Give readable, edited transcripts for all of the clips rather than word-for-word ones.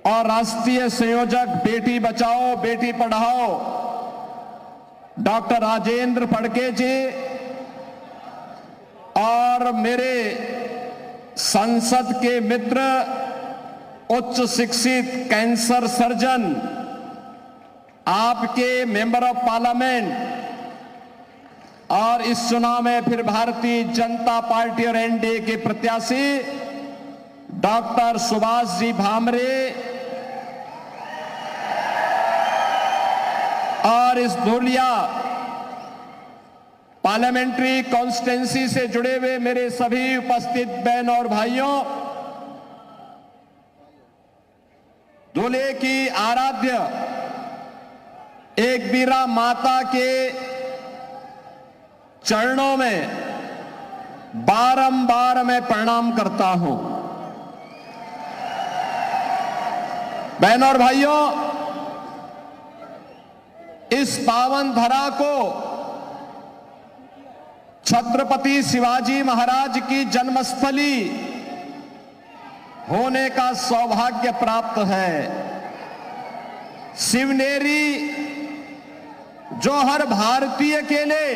और राष्ट्रीय संयोजक बेटी बचाओ बेटी पढ़ाओ डॉक्टर राजेंद्र फड़के जी और मेरे संसद के मित्र उच्च शिक्षित कैंसर सर्जन, आपके मेंबर ऑफ पार्लियामेंट और इस चुनाव में फिर भारतीय जनता पार्टी और एनडीए के प्रत्याशी डॉक्टर सुभाष जी भामरे और इस धुलिया पार्लियामेंट्री कॉन्स्टिट्यूंसी से जुड़े हुए मेरे सभी उपस्थित बहन और भाइयों, धुले की आराध्य एक बीरा माता के चरणों में बारंबार मैं प्रणाम करता हूं। बहनों और भाइयों, इस पावन धरा को छत्रपति शिवाजी महाराज की जन्मस्थली होने का सौभाग्य प्राप्त है। शिवनेरी जो हर भारतीय के लिए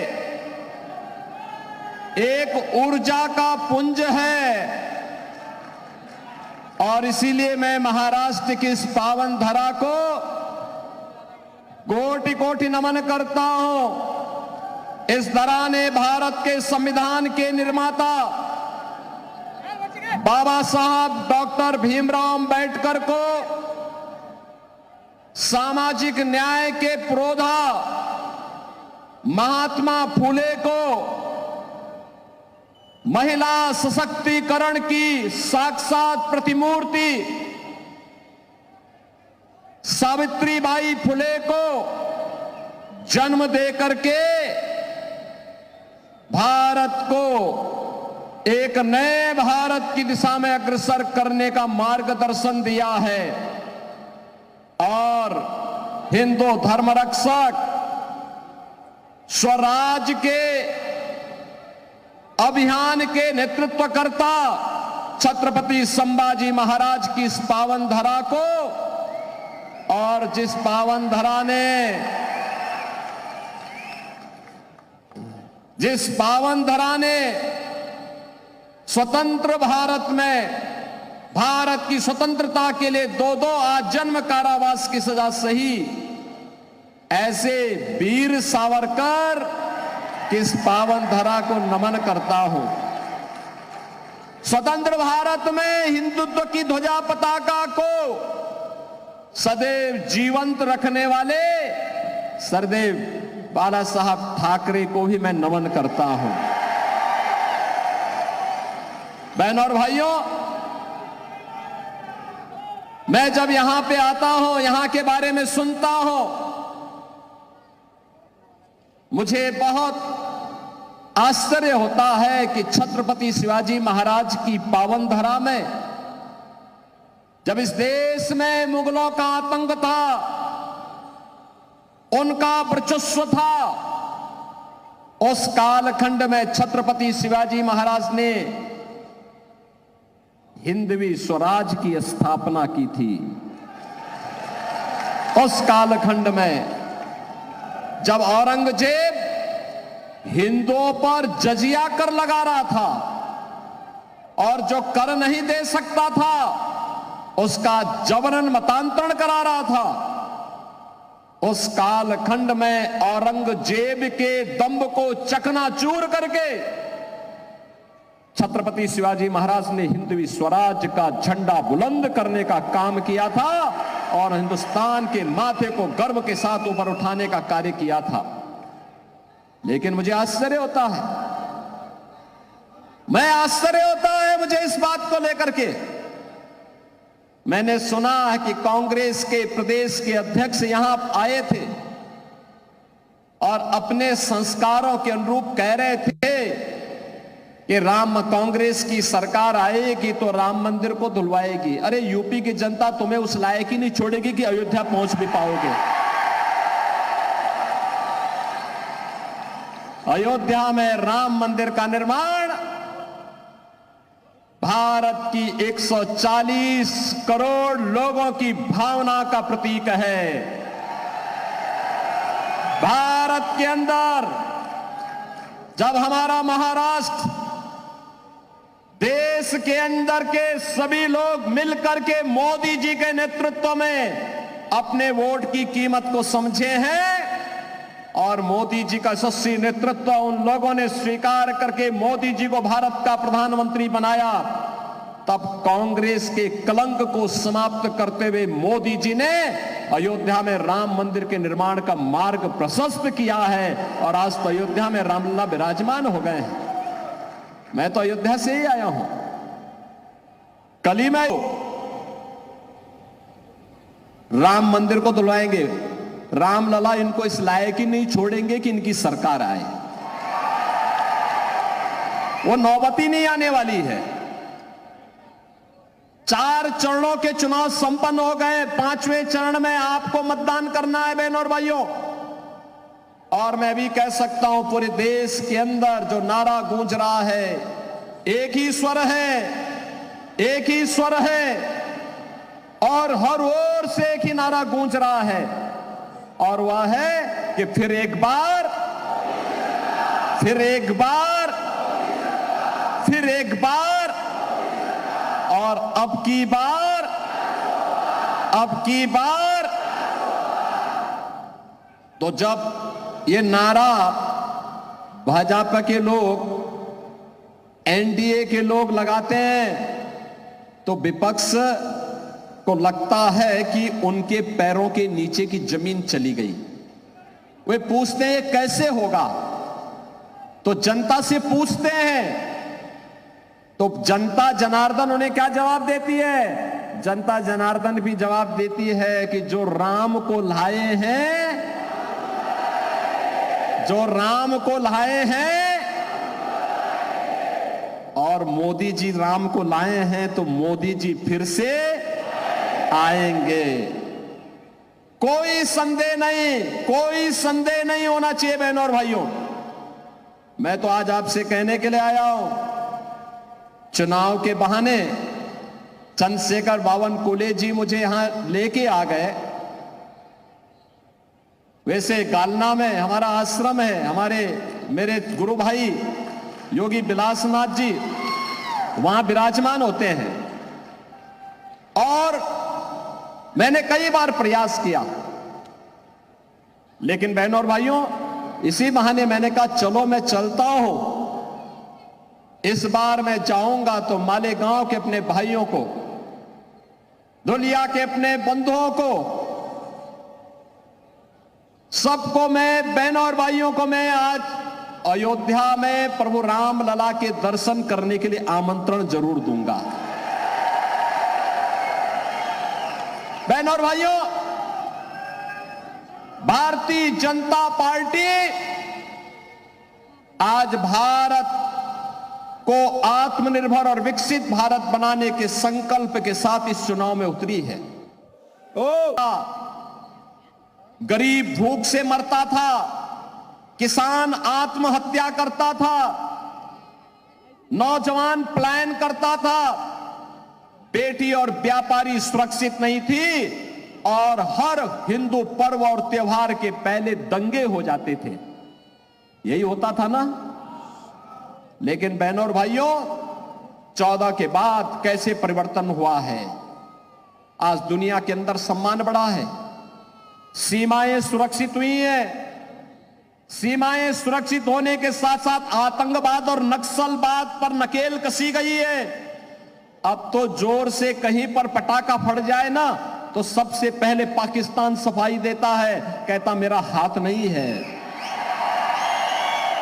एक ऊर्जा का पुंज है और इसीलिए मैं महाराष्ट्र की इस पावन धरा को कोटि कोटि नमन करता हूं। इस धरा ने भारत के संविधान के निर्माता बाबा साहब डॉक्टर भीमराव अंबेडकर को, सामाजिक न्याय के पुरोधा महात्मा फुले को, महिला सशक्तिकरण की साक्षात प्रतिमूर्ति सावित्रीबाई फुले को जन्म देकर के भारत को एक नए भारत की दिशा में अग्रसर करने का मार्गदर्शन दिया है। और हिंदू धर्म रक्षक स्वराज के अभियान के नेतृत्वकर्ता छत्रपति संभाजी महाराज की इस पावन धरा को, और जिस पावन धरा ने स्वतंत्र भारत में भारत की स्वतंत्रता के लिए दो आजन्म कारावास की सजा सही, ऐसे वीर सावरकर की इस पावन धरा को नमन करता हूं। स्वतंत्र भारत में हिंदुत्व की ध्वजा पताका को सदैव जीवंत रखने वाले सरदेव बाला साहब ठाकरे को भी मैं नमन करता हूं। बहनों और भाइयों, मैं जब यहां पे आता हूं, यहां के बारे में सुनता हूं, मुझे बहुत आश्चर्य होता है कि छत्रपति शिवाजी महाराज की पावन धरा में जब इस देश में मुगलों का आतंक था, उनका वर्चस्व था, उस कालखंड में छत्रपति शिवाजी महाराज ने हिंदवी स्वराज की स्थापना की थी। उस कालखंड में जब औरंगजेब हिंदुओं पर जजिया कर लगा रहा था और जो कर नहीं दे सकता था उसका जबरन मतांतरण करा रहा था, उस कालखंड में औरंगजेब के दंभ को चकनाचूर करके छत्रपति शिवाजी महाराज ने हिंदवी स्वराज का झंडा बुलंद करने का काम किया था और हिंदुस्तान के माथे को गर्व के साथ ऊपर उठाने का कार्य किया था। लेकिन मुझे आश्चर्य होता है मुझे इस बात को लेकर के। मैंने सुना है कि कांग्रेस के प्रदेश के अध्यक्ष यहां आए थे और अपने संस्कारों के अनुरूप कह रहे थे कि कांग्रेस की सरकार आएगी तो राम मंदिर को धुलवाएगी। अरे यूपी की जनता तुम्हें उस लायक ही नहीं छोड़ेगी कि अयोध्या पहुंच भी पाओगे। अयोध्या में राम मंदिर का निर्माण भारत की 140 करोड़ लोगों की भावना का प्रतीक है। भारत के अंदर जब हमारा महाराष्ट्र देश के अंदर के सभी लोग मिलकर के मोदी जी के नेतृत्व में अपने वोट की कीमत को समझे हैं और मोदी जी का यशस्वी नेतृत्व उन लोगों ने स्वीकार करके मोदी जी को भारत का प्रधानमंत्री बनाया, तब कांग्रेस के कलंक को समाप्त करते हुए मोदी जी ने अयोध्या में राम मंदिर के निर्माण का मार्ग प्रशस्त किया है और आज तो अयोध्या में रामलला विराजमान हो गए हैं। मैं तो अयोध्या से ही आया हूं। कल ही मैं राम मंदिर को धुलवाएंगे। रामलला इनको इस लायक ही नहीं छोड़ेंगे कि इनकी सरकार आए। वो नौबत ही नहीं आने वाली है। 4 चरणों के चुनाव संपन्न हो गए। 5वें चरण में आपको मतदान करना है बहनों और भाइयों। और मैं भी कह सकता हूं पूरे देश के अंदर जो नारा गूंज रहा है, एक ही स्वर है, एक ही स्वर है और हर ओर से एक ही नारा गूंज रहा है और वह है कि फिर एक बार, फिर एक बार, फिर एक बार और अब की बार, अब की बार। तो जब ये नारा भाजपा के लोग, एनडीए के लोग लगाते हैं तो विपक्ष को लगता है कि उनके पैरों के नीचे की जमीन चली गई। वे पूछते हैं कैसे होगा, तो जनता से पूछते हैं तो जनता जनार्दन उन्हें क्या जवाब देती है? जनता जनार्दन भी जवाब देती है कि जो राम को लाए हैं, जो राम को लाए हैं और मोदी जी राम को लाए हैं तो मोदी जी फिर से आएंगे। कोई संदेह नहीं, कोई संदेह नहीं होना चाहिए बहनों और भाइयों। मैं तो आज आपसे कहने के लिए आया हूं, चुनाव के बहाने चंद्रशेखर बावनकुले जी मुझे यहां लेके आ गए। वैसे गालना में हमारा आश्रम है, हमारे मेरे गुरु भाई योगी बिलासनाथ जी वहां विराजमान होते हैं और मैंने कई बार प्रयास किया, लेकिन बहनों और भाइयों इसी बहाने मैंने कहा चलो मैं चलता हूं। इस बार मैं जाऊंगा तो मालेगांव के अपने भाइयों को, धुलिया के अपने बंधुओं को, सबको मैं, बहनों और भाइयों को मैं आज अयोध्या में प्रभु राम लला के दर्शन करने के लिए आमंत्रण जरूर दूंगा। बहनों और भाइयों, भारतीय जनता पार्टी आज भारत को आत्मनिर्भर और विकसित भारत बनाने के संकल्प के साथ इस चुनाव में उतरी है। गरीब भूख से मरता था, किसान आत्महत्या करता था, नौजवान पलायन करता था, बेटी और व्यापारी सुरक्षित नहीं थी और हर हिंदू पर्व और त्योहार के पहले दंगे हो जाते थे। यही होता था ना। लेकिन बहनों और भाइयों 14 के बाद कैसे परिवर्तन हुआ है। आज दुनिया के अंदर सम्मान बढ़ा है, सीमाएं सुरक्षित हुई हैं। सीमाएं सुरक्षित होने के साथ साथ आतंकवाद और नक्सलवाद पर नकेल कसी गई है। अब तो जोर से कहीं पर पटाखा फट जाए ना तो सबसे पहले पाकिस्तान सफाई देता है, कहता मेरा हाथ नहीं है।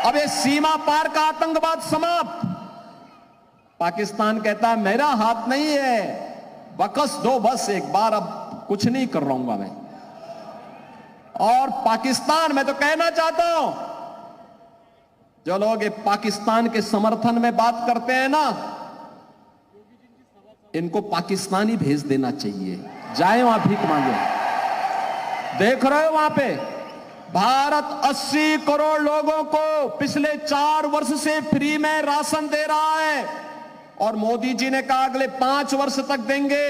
अब ये सीमा पार का आतंकवाद समाप्त। पाकिस्तान कहता है मेरा हाथ नहीं है, बकस दो बस एक बार, अब कुछ नहीं कर रहा हूं मैं। और पाकिस्तान, मैं तो कहना चाहता हूं, जो लोग ये पाकिस्तान के समर्थन में बात करते हैं ना, इनको पाकिस्तान ही भेज देना चाहिए, जाए वहां भीख मांगे। देख रहे हो वहां पे भारत 80 करोड़ लोगों को पिछले 4 वर्ष से फ्री में राशन दे रहा है। और मोदी जी ने कहा अगले 5 वर्ष तक देंगे।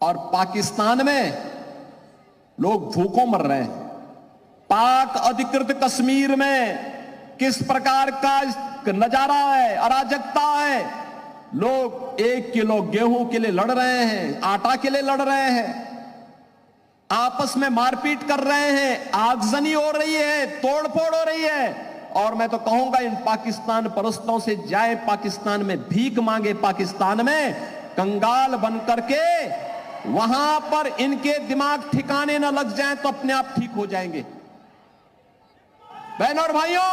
और पाकिस्तान में लोग भूखों मर रहे हैं। पाक अधिकृत कश्मीर में किस प्रकार का नजारा है, अराजकता है। लोग 1 किलो गेहूं के लिए लड़ रहे हैं, आटा के लिए लड़ रहे हैं, आपस में मारपीट कर रहे हैं, आगजनी हो रही है, तोड़फोड़ हो रही है। और मैं तो कहूंगा इन पाकिस्तान परस्तों से जाए पाकिस्तान में भीख मांगे, पाकिस्तान में कंगाल बन करके वहां पर इनके दिमाग ठिकाने न लग जाए तो अपने आप ठीक हो जाएंगे। बहनों और भाइयों,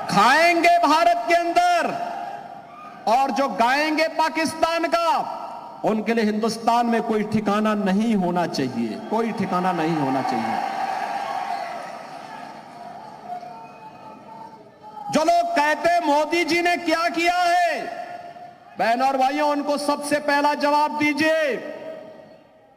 खाएंगे भारत के अंदर और जो गाएंगे पाकिस्तान का, उनके लिए हिंदुस्तान में कोई ठिकाना नहीं होना चाहिए, कोई ठिकाना नहीं होना चाहिए। जो लोग कहते हैं मोदी जी ने क्या किया है, बहनों और भाइयों, उनको सबसे पहला जवाब दीजिए,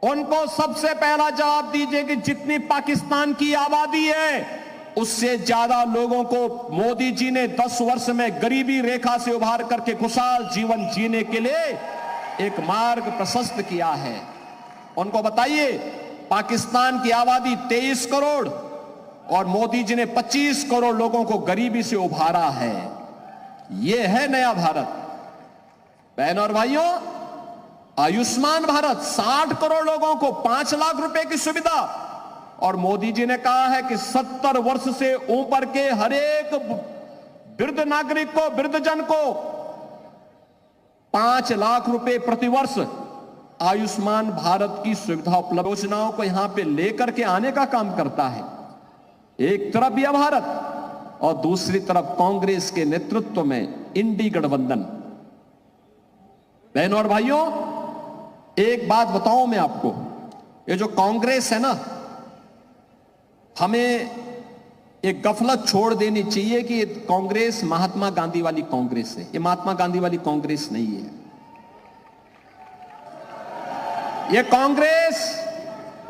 उनको सबसे पहला जवाब दीजिए कि जितनी पाकिस्तान की आबादी है उससे ज्यादा लोगों को मोदी जी ने 10 वर्ष में गरीबी रेखा से उभार करके खुशहाल जीवन जीने के लिए एक मार्ग प्रशस्त किया है। उनको बताइए, पाकिस्तान की आबादी 23 करोड़ और मोदी जी ने 25 करोड़ लोगों को गरीबी से उभारा है। यह है नया भारत। बहनों और भाइयों, आयुष्मान भारत 60 करोड़ लोगों को 5 लाख रुपए की सुविधा, और मोदी जी ने कहा है कि 70 वर्ष से ऊपर के हर एक वृद्ध नागरिक को, वृद्धजन को 5 लाख रुपए प्रतिवर्ष आयुष्मान भारत की सुविधा उपलब्ध। योजनाओं को यहां पे लेकर के आने का काम करता है। एक तरफ यह भारत और दूसरी तरफ कांग्रेस के नेतृत्व में इंडी गठबंधन। बहनों और भाइयों, एक बात बताऊं मैं आपको, ये जो कांग्रेस है ना, हमें एक गफलत छोड़ देनी चाहिए कि ये कांग्रेस महात्मा गांधी वाली कांग्रेस है। ये महात्मा गांधी वाली कांग्रेस नहीं है। ये कांग्रेस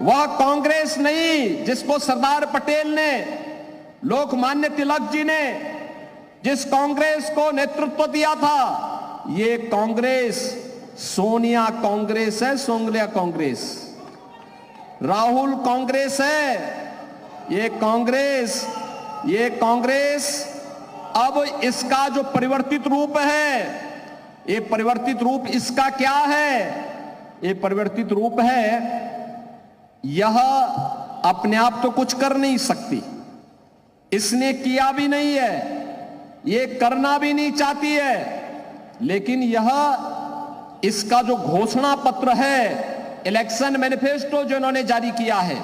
वह कांग्रेस नहीं जिसको सरदार पटेल ने, लोकमान्य तिलक जी ने जिस कांग्रेस को नेतृत्व दिया था। ये कांग्रेस सोनिया कांग्रेस है, सोनिया कांग्रेस, राहुल कांग्रेस है। ये कांग्रेस अब इसका जो परिवर्तित रूप है, ये परिवर्तित रूप इसका क्या है? ये परिवर्तित रूप है, यह अपने आप तो कुछ कर नहीं सकती, इसने किया भी नहीं है, ये करना भी नहीं चाहती है, लेकिन यह इसका जो घोषणा पत्र है, इलेक्शन मैनिफेस्टो जो इन्होंने जारी किया है,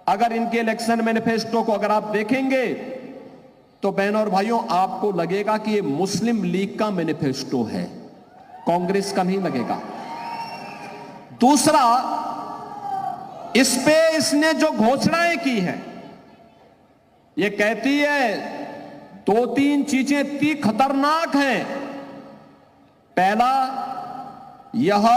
अगर इनके इलेक्शन मैनिफेस्टो को अगर आप देखेंगे तो बहनों और भाइयों आपको लगेगा कि ये मुस्लिम लीग का मैनिफेस्टो है, कांग्रेस का नहीं लगेगा। दूसरा, इस पे इसने जो घोषणाएं की है, ये कहती है 2-3 चीजें इतनी खतरनाक हैं। पहला, यह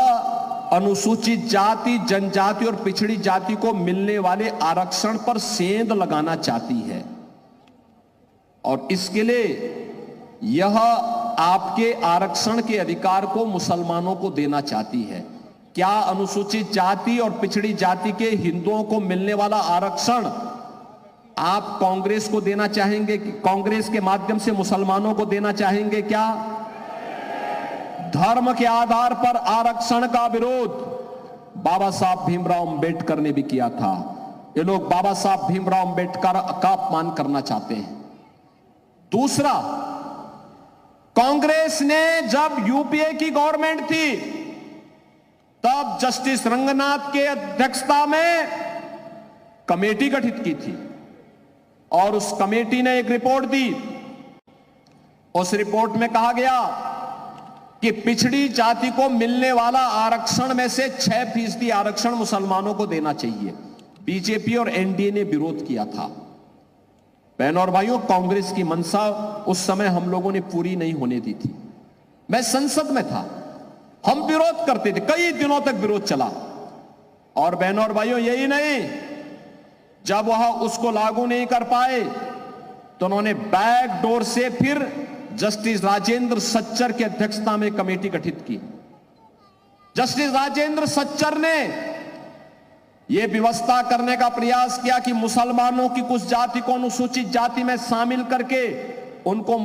अनुसूचित जाति, जनजाति और पिछड़ी जाति को मिलने वाले आरक्षण पर सेंध लगाना चाहती है, और इसके लिए यह आपके आरक्षण के अधिकार को मुसलमानों को देना चाहती है। क्या अनुसूचित जाति और पिछड़ी जाति के हिंदुओं को मिलने वाला आरक्षण आप कांग्रेस को देना चाहेंगे? कांग्रेस के माध्यम से मुसलमानों को देना चाहेंगे क्या? धर्म के आधार पर आरक्षण का विरोध बाबा साहब भीमराव अंबेडकर ने भी किया था। ये लोग बाबा साहब भीमराव अंबेडकर का अपमान करना चाहते हैं। दूसरा, कांग्रेस ने जब यूपीए की गवर्नमेंट थी तब जस्टिस रंगनाथ के अध्यक्षता में कमेटी गठित की थी, और उस कमेटी ने एक रिपोर्ट दी। उस रिपोर्ट में कहा गया कि पिछड़ी जाति को मिलने वाला आरक्षण में से 6% आरक्षण मुसलमानों को देना चाहिए। बीजेपी और एनडीए ने विरोध किया था। बहनों और भाइयों, कांग्रेस की मंशा उस समय हम लोगों ने पूरी नहीं होने दी थी। मैं संसद में था, हम विरोध करते थे, कई दिनों तक विरोध चला। और बहनों और भाइयों, यही नहीं, जब वह उसको लागू नहीं कर पाए तो उन्होंने बैक डोर से फिर जस्टिस राजेंद्र सच्चर की अध्यक्षता में कमेटी गठित की। जस्टिस राजेंद्र सच्चर ने यह व्यवस्था करने का प्रयास किया कि मुसलमानों की कुछ जाति को अनुसूचित जाति में शामिल करके उनको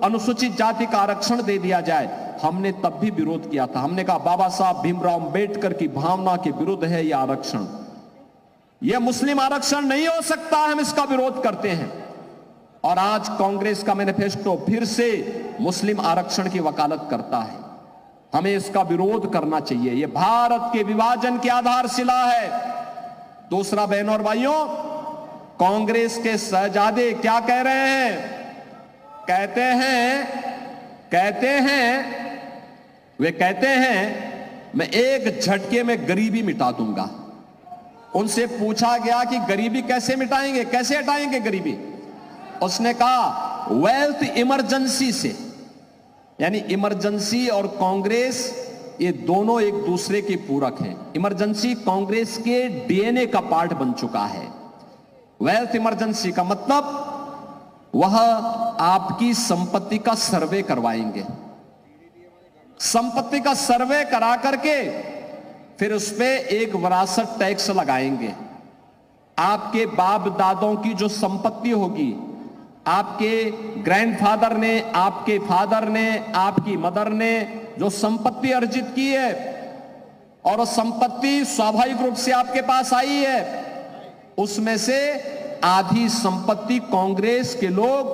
अनुसूचित जाति का आरक्षण दे दिया जाए। हमने तब भी विरोध किया था। हमने कहा बाबा साहब भीमराव अंबेडकर की भावना के विरुद्ध है यह आरक्षण, यह मुस्लिम आरक्षण नहीं हो सकता, हम इसका विरोध करते हैं। और आज कांग्रेस का मैनिफेस्टो फिर से मुस्लिम आरक्षण की वकालत करता है। हमें इसका विरोध करना चाहिए, यह भारत के विभाजन की आधारशिला है। दूसरा, बहनों और भाइयों, कांग्रेस के शहजादे क्या कह रहे हैं? वे कहते हैं मैं एक झटके में गरीबी मिटा दूंगा। उनसे पूछा गया कि गरीबी कैसे मिटाएंगे, कैसे हटाएंगे गरीबी? उसने कहा वेल्थ इमरजेंसी से। यानी इमरजेंसी और कांग्रेस ये दोनों एक दूसरे के पूरक हैं। इमरजेंसी कांग्रेस के डीएनए का पार्ट बन चुका है। वेल्थ इमरजेंसी का मतलब वह आपकी संपत्ति का सर्वे करवाएंगे, संपत्ति का सर्वे करा करके फिर उस पे एक विरासत टैक्स लगाएंगे। आपके बाप दादों की जो संपत्ति होगी, आपके ग्रैंडफादर ने, आपके फादर ने, आपकी मदर ने जो संपत्ति अर्जित की है और उस संपत्ति स्वाभाविक रूप से आपके पास आई है, उसमें से आधी संपत्ति कांग्रेस के लोग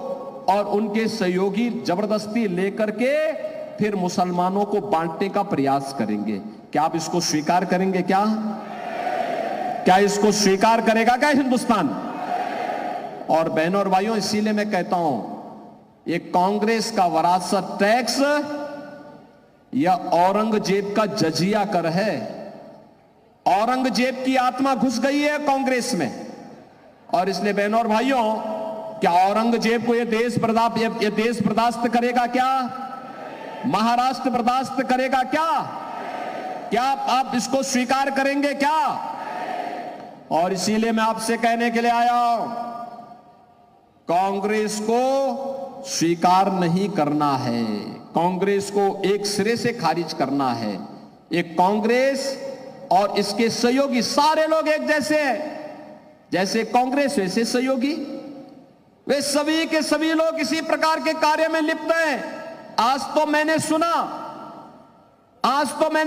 और उनके सहयोगी जबरदस्ती लेकर के फिर मुसलमानों को बांटने का प्रयास करेंगे। क्या आप इसको स्वीकार करेंगे? क्या इसको स्वीकार करेगा क्या हिंदुस्तान? और बहनों और भाइयों, इसीलिए मैं कहता हूं ये कांग्रेस का विरासत टैक्स या औरंगजेब का जजिया कर है। औरंगजेब की आत्मा घुस गई है कांग्रेस में। और इसलिए बहनों और भाइयों, क्या औरंगजेब को यह देश बर्दाश्त करेगा? क्या महाराष्ट्र बर्दाश्त करेगा? क्या आप इसको स्वीकार करेंगे? क्या? और इसीलिए मैं आपसे कहने के लिए आया हूं, कांग्रेस को स्वीकार नहीं करना है, कांग्रेस को एक सिरे से खारिज करना है। एक कांग्रेस और इसके सहयोगी सारे लोग एक जैसे हैं, जैसे कांग्रेस वैसे सहयोगी, वे सभी के सभी लोग इसी प्रकार के कार्य में लिप्त हैं। आज तो मैंने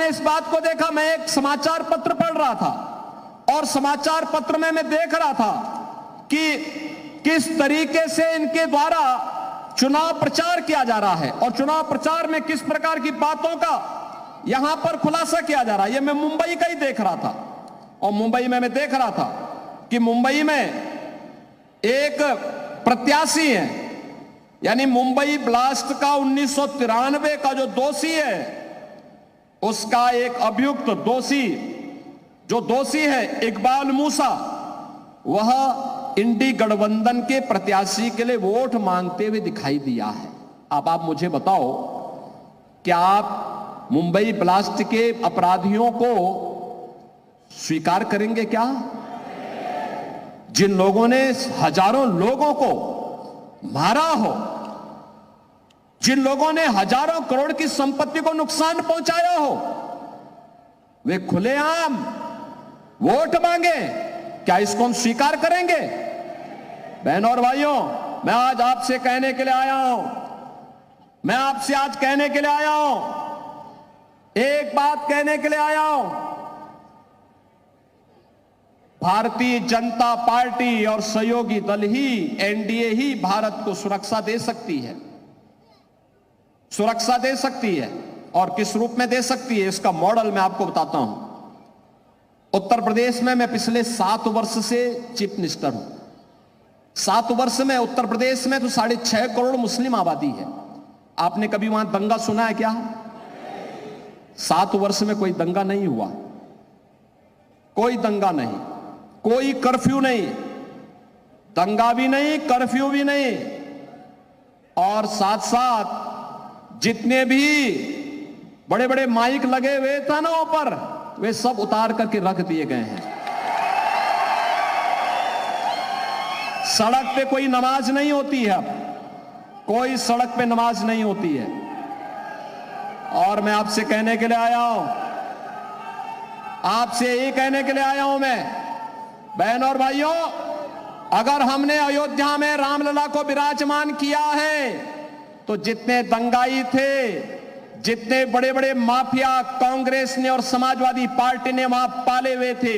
इस बात को देखा, मैं एक समाचार पत्र पढ़ रहा था और समाचार पत्र में मैं देख रहा था कि किस तरीके से इनके द्वारा चुनाव प्रचार किया जा रहा है और चुनाव प्रचार में किस प्रकार की बातों का यहां पर खुलासा किया जा रहा है। यह मैं मुंबई का ही देख रहा था और मुंबई में मैं देख रहा था कि मुंबई में एक प्रत्याशी है, यानी मुंबई ब्लास्ट का 1993 का जो दोषी है, उसका एक अभियुक्त दोषी है इकबाल मूसा, वह इंडी गठबंधन के प्रत्याशी के लिए वोट मांगते हुए दिखाई दिया है। अब आप मुझे बताओ, क्या आप मुंबई ब्लास्ट के अपराधियों को स्वीकार करेंगे? क्या जिन लोगों ने हजारों लोगों को मारा हो, जिन लोगों ने हजारों करोड़ की संपत्ति को नुकसान पहुंचाया हो, वे खुलेआम वोट मांगे? क्या इसको हम स्वीकार करेंगे? बहनों और भाइयों, मैं आज आपसे कहने के लिए आया हूं, एक बात कहने के लिए आया हूं। भारतीय जनता पार्टी और सहयोगी दल ही, एनडीए ही भारत को सुरक्षा दे सकती है। और किस रूप में दे सकती है, इसका मॉडल मैं आपको बताता हूं। उत्तर प्रदेश में मैं पिछले 7 वर्ष से चीफ मिनिस्टर हूं। 7 वर्ष में उत्तर प्रदेश में तो 6.5 करोड़ मुस्लिम आबादी है। आपने कभी वहां दंगा सुना है क्या? 7 वर्ष में कोई दंगा नहीं हुआ, कोई दंगा नहीं, कोई कर्फ्यू नहीं, दंगा भी नहीं, कर्फ्यू भी नहीं। और साथ साथ जितने भी बड़े बड़े माइक लगे हुए थे ना ऊपर, वे सब उतार करके रख दिए गए हैं। सड़क पे कोई नमाज नहीं होती है। कोई सड़क पे नमाज नहीं होती है। और मैं आपसे कहने के लिए आया हूं, आपसे यही कहने के लिए आया हूं मैं, बहन और भाइयों, अगर हमने अयोध्या में रामलला को विराजमान किया है तो जितने दंगाई थे, जितने बड़े बड़े माफिया कांग्रेस ने और समाजवादी पार्टी ने वहां पाले हुए थे,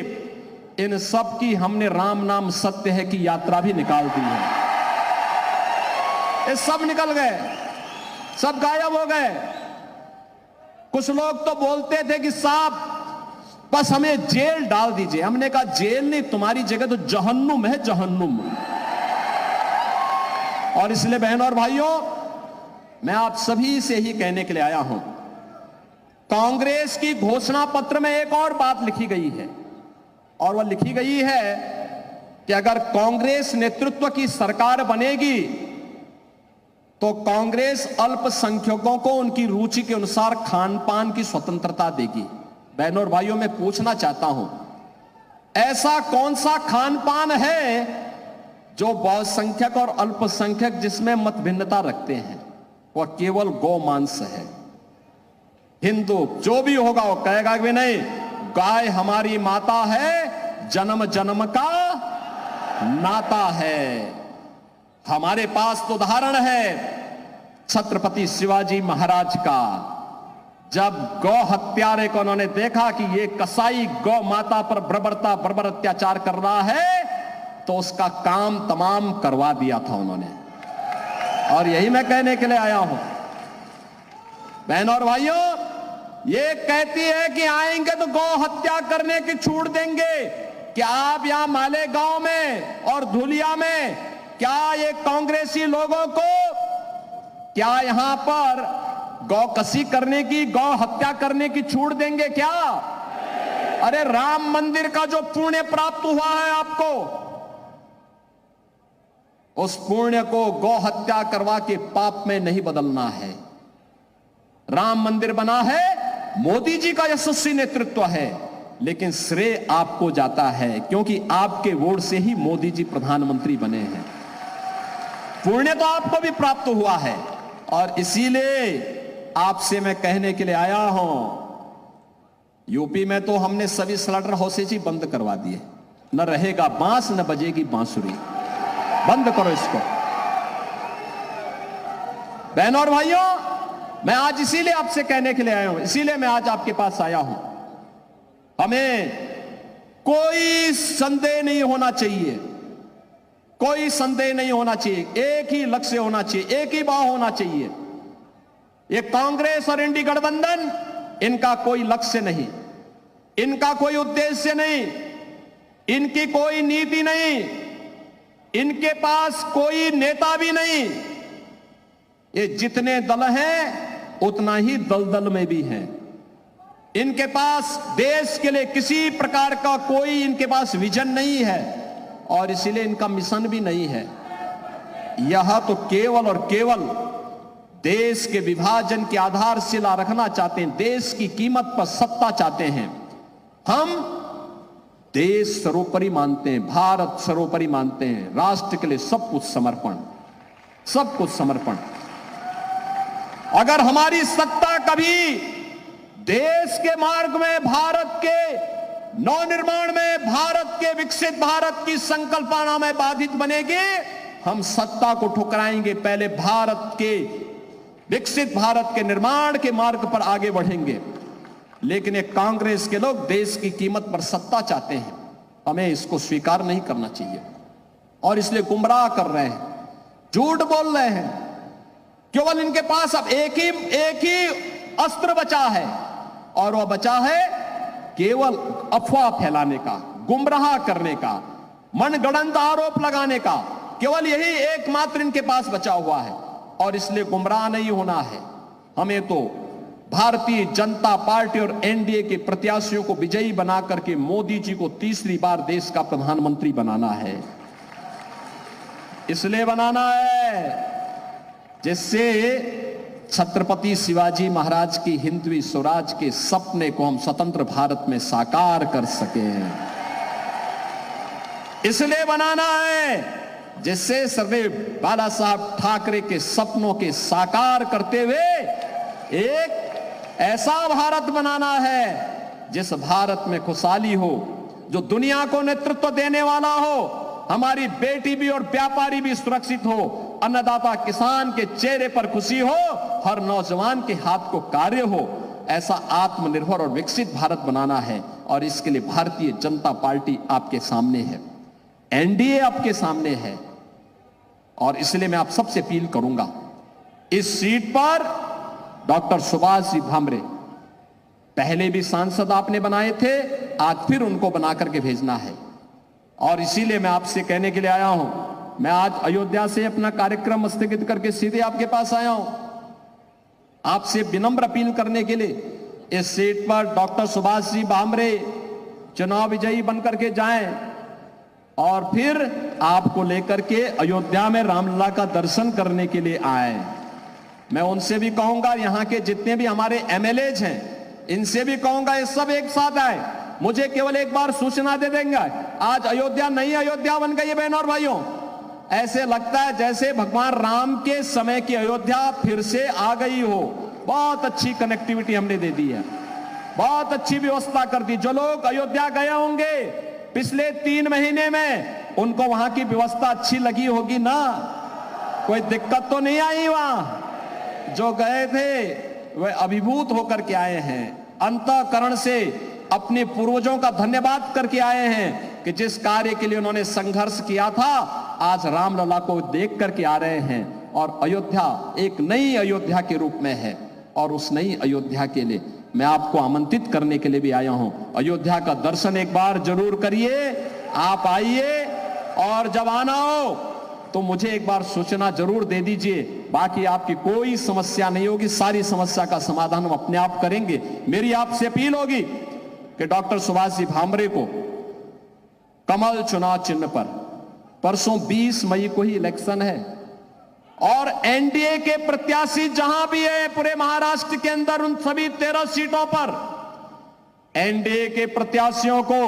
इन सब की हमने राम नाम सत्य है की यात्रा भी निकाल दी है। ये सब निकल गए, सब गायब हो गए। कुछ लोग तो बोलते थे कि साहब बस हमें जेल डाल दीजिए। हमने कहा जेल नहीं, तुम्हारी जगह तो जहन्नुम है, जहन्नुम। और इसलिए बहनों और भाइयों, मैं आप सभी से ही कहने के लिए आया हूं, कांग्रेस की घोषणा पत्र में एक और बात लिखी गई है, और वह लिखी गई है कि अगर कांग्रेस नेतृत्व की सरकार बनेगी तो कांग्रेस अल्पसंख्यकों को उनकी रुचि के अनुसार खान पान की स्वतंत्रता देगी। बहनों और भाइयों, मैं पूछना चाहता हूं, ऐसा कौन सा खान पान है जो बहुसंख्यक और अल्पसंख्यक जिसमें मत भिन्नता रखते हैं? वह केवल गौ मांस है। हिंदू जो भी होगा वो कहेगा कि नहीं, गाय हमारी माता है, जन्म जन्म का नाता है। हमारे पास तो उदाहरण है छत्रपति शिवाजी महाराज का। जब गौ हत्यारे को उन्होंने देखा कि ये कसाई गौ माता पर बर्बर अत्याचार कर रहा है, तो उसका काम तमाम करवा दिया था उन्होंने। और यही मैं कहने के लिए आया हूं, बहनों और भाइयों, ये कहती है कि आएंगे तो गौ हत्या करने की छूट देंगे। क्या आप यहां मालेगांव में और धुलिया में क्या ये कांग्रेसी लोगों को क्या यहां पर गौ कसी करने की, गौ हत्या करने की छूट देंगे क्या? अरे राम मंदिर का जो पुण्य प्राप्त हुआ है आपको, उस पुण्य को गौ हत्या करवा के पाप में नहीं बदलना है। राम मंदिर बना है, मोदी जी का यशस्वी नेतृत्व है, लेकिन श्रेय आपको जाता है क्योंकि आपके वोट से ही मोदी जी प्रधानमंत्री बने हैं। पुण्य तो आपको भी प्राप्त हुआ है। और इसीलिए आपसे मैं कहने के लिए आया हूं, यूपी में तो हमने सभी स्लॉटर हाउसेज ही बंद करवा दिए। न रहेगा बांस, न बजेगी बांसुरी। बंद करो इसको। बहनों और भाइयों, मैं आज इसीलिए आपसे कहने के लिए आया हूं, इसीलिए मैं आज आपके पास आया हूं। हमें कोई संदेह नहीं होना चाहिए, कोई संदेह नहीं होना चाहिए। एक ही लक्ष्य होना चाहिए, एक ही भाव होना चाहिए। ये कांग्रेस और इंडी गठबंधन, इनका कोई लक्ष्य नहीं, इनका कोई उद्देश्य नहीं, इनकी कोई नीति नहीं, इनके पास कोई नेता भी नहीं। ये जितने दल हैं उतना ही दलदल में भी हैं। इनके पास देश के लिए किसी प्रकार का कोई इनके पास विजन नहीं है और इसीलिए इनका मिशन भी नहीं है। यह तो केवल और केवल देश के विभाजन की आधारशिला रखना चाहते हैं, देश की कीमत पर सत्ता चाहते हैं। हम देश सर्वोपरि मानते हैं, भारत सर्वोपरि मानते हैं, राष्ट्र के लिए सब कुछ समर्पण, सब कुछ समर्पण। अगर हमारी सत्ता कभी देश के मार्ग में, भारत के नवनिर्माण में, भारत के विकसित भारत की संकल्पना में बाधित बनेगी, हम सत्ता को ठुकराएंगे। पहले भारत के विकसित भारत के निर्माण के मार्ग पर आगे बढ़ेंगे। लेकिन ये कांग्रेस के लोग देश की कीमत पर सत्ता चाहते हैं, हमें इसको स्वीकार नहीं करना चाहिए। और इसलिए गुमराह कर रहे हैं, झूठ बोल रहे हैं। केवल इनके पास अब एक ही अस्त्र बचा है और वह बचा है केवल अफवाह फैलाने का, गुमराह करने का, मनगढ़ंत आरोप लगाने का। केवल यही एकमात्र इनके पास बचा हुआ है और इसलिए गुमराह नहीं होना है। हमें तो भारतीय जनता पार्टी और एनडीए के प्रत्याशियों को विजयी बना करके मोदी जी को तीसरी बार देश का प्रधानमंत्री बनाना है। इसलिए बनाना है जिससे छत्रपति शिवाजी महाराज की हिंदवी स्वराज के सपने को हम स्वतंत्र भारत में साकार कर सकें। इसलिए बनाना है जिससे सर्वे बाला साहब ठाकरे के सपनों के साकार करते हुए एक ऐसा भारत बनाना है जिस भारत में खुशहाली हो, जो दुनिया को नेतृत्व देने वाला हो, हमारी बेटी भी और व्यापारी भी सुरक्षित हो, अन्नदाता किसान के चेहरे पर खुशी हो, हर नौजवान के हाथ को कार्य हो। ऐसा आत्मनिर्भर और विकसित भारत बनाना है और इसके लिए भारतीय जनता पार्टी आपके सामने है, एनडीए आपके सामने है। और इसलिए मैं आप सबसे अपील करूंगा, इस सीट पर डॉक्टर सुभाष जी भामरे पहले भी सांसद आपने बनाए थे, आज फिर उनको बना करके भेजना है। और इसीलिए मैं आपसे कहने के लिए आया हूं, मैं आज अयोध्या से अपना कार्यक्रम स्थगित करके सीधे आपके पास आया हूं, आपसे विनम्र अपील करने के लिए इस सीट पर डॉक्टर सुभाष जी भामरे चुनाव विजयी बनकर के जाएं और फिर आपको लेकर के अयोध्या में रामलला का दर्शन करने के लिए आए। मैं उनसे भी कहूंगा, यहां के जितने भी हमारे एमएलएज हैं इनसे भी कहूंगा, ये सब एक साथ आए, मुझे केवल एक बार सूचना दे देंगे। आज अयोध्या नई अयोध्या बन गई है बहनों और भाइयों, ऐसे लगता है जैसे भगवान राम के समय की अयोध्या फिर से आ गई हो। बहुत अच्छी कनेक्टिविटी हमने दे दी है, बहुत अच्छी व्यवस्था कर दी। जो लोग अयोध्या गए होंगे पिछले 3 महीने में, उनको वहां की व्यवस्था अच्छी लगी होगी ना, कोई दिक्कत तो नहीं आई वहां। जो गए थे वे अभिभूत होकर के आए हैं, अंतःकरण से अपने पूर्वजों का धन्यवाद करके आए हैं कि जिस कार्य के लिए उन्होंने संघर्ष किया था, आज रामलला को देख करके आ रहे हैं। और अयोध्या एक नई अयोध्या के रूप में है और उस नई अयोध्या के लिए मैं आपको आमंत्रित करने के लिए भी आया हूं। अयोध्या का दर्शन एक बार जरूर करिए, आप आइए और जब आना हो तो मुझे एक बार सूचना जरूर दे दीजिए। बाकी आपकी कोई समस्या नहीं होगी, सारी समस्या का समाधान हम अपने आप करेंगे। मेरी आपसे अपील होगी कि डॉक्टर सुभाष जी भामरे को कमल चुनाव चिन्ह पर, परसों 20 मई को ही इलेक्शन है और एनडीए के प्रत्याशी जहां भी है पूरे महाराष्ट्र के अंदर, उन सभी 13 सीटों पर एनडीए के प्रत्याशियों को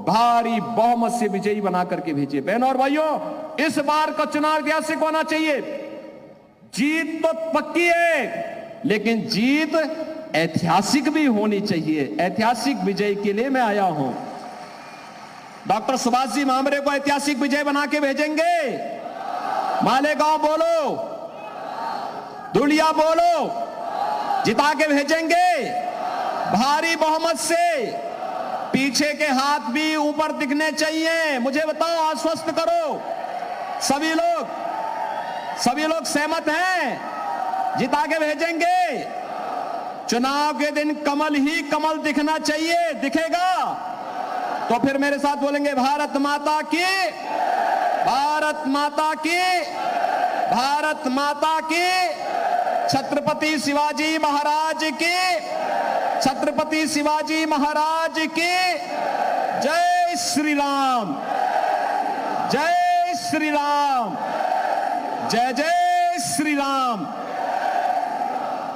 भारी बहुमत से विजयी बना करके भेजिए। बहनों और भाइयों, इस बार का चुनाव ऐतिहासिक होना चाहिए। जीत तो पक्की है, लेकिन जीत ऐतिहासिक भी होनी चाहिए। ऐतिहासिक विजय के लिए मैं आया हूं। डॉक्टर सुभाष जी भामरे को ऐतिहासिक विजय बना के भेजेंगे। मालेगांव बोलो, धुलिया बोलो, जिता के भेजेंगे भारी बहुमत से। पीछे के हाथ भी ऊपर दिखने चाहिए। मुझे बताओ, आश्वस्त करो, सभी लोग सहमत हैं? जिता के भेजेंगे। चुनाव के दिन कमल ही कमल दिखना चाहिए, दिखेगा तो फिर मेरे साथ बोलेंगे, भारत माता की, भारत माता की, भारत माता की, छत्रपति शिवाजी महाराज की, छत्रपति शिवाजी महाराज की जय श्री राम, जय श्री राम, जय जय श्री राम।